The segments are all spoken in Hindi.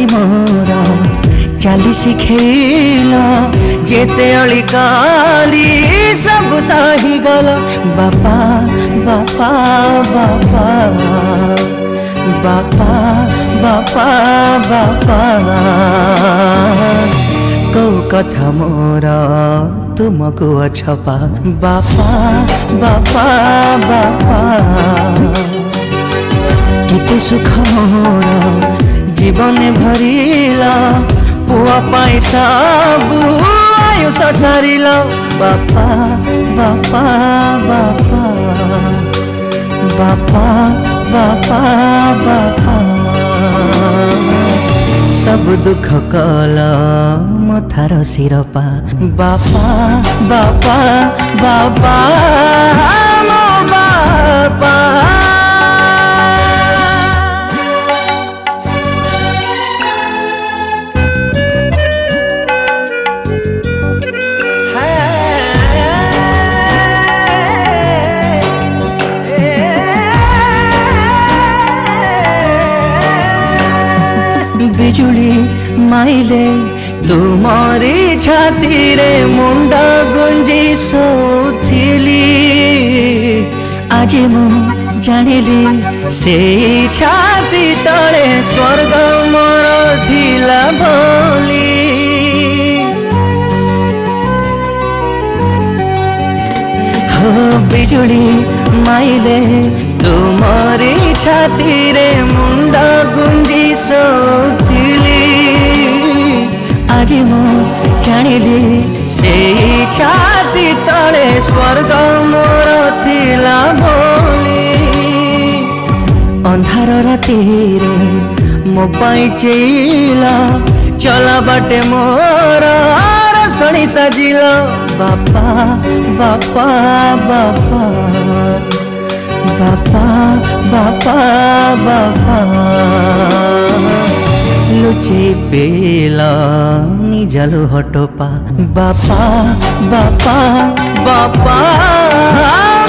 धरी मोर चाली शिखेला जेते अली काली सब सही गल बापा बापा बापा बापा बापा बापा कौ कथा मोर तुमको अछपा बापा बापा बापा किते सुख मोर जीवन भरिला पुआ पाई सबु आयुष सारिल बापा बापा बापा बापा बापा बापा सब दुख कल मथार सिरपा बापा बापा बापा मो बापा बिजुली माइले तुमरी छाती रे मुंडा गुंजी सोथिली आज मु जानिली से छाती तले स्वर्ग मोर थिला बोली हो बिजुली माइले तुमरी छाती रे मुंडा गुंजी सोथिली आज मु जानिली से छाती तले स्वर्ग मोर थिला बोली अंधार राति रे मो पाई चेला चला बाटे मोर रसणी साजिला बापा बापा बापा बापा बापा बापा लुचे पेला निजालु हटपा बापा बापा बापा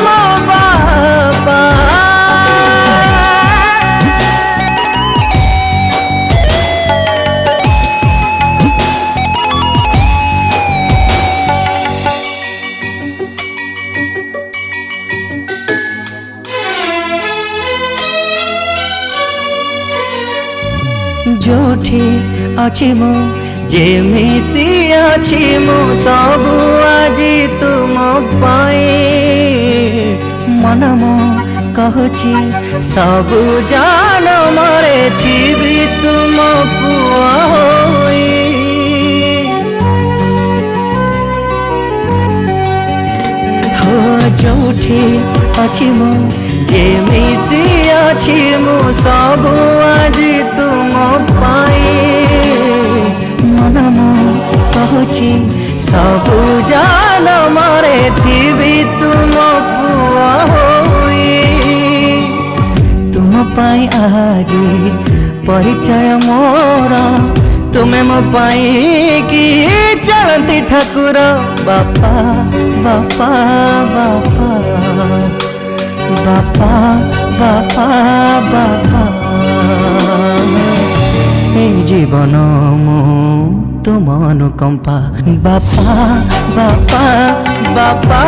मो बापा जोठी अच्छी मु जेमिति अच्छी मु सबु आजी तुम पाए मन मो कहूची सबु जान मरे थी तुम पुआ होई हो जोठी अच्छी मु जेमिति अच्छी मु सबु आजी तुम पाए मन मो कहूची सबु जान मरे थी तुम पुआ होई तुम पाई आजी परिचय मोर तुमे मो पाई कि चलती ठाकुर बापा बापा बापा बापा बापा बापा ए जीवन मो तुम अनुकंपा बापा बापा बापा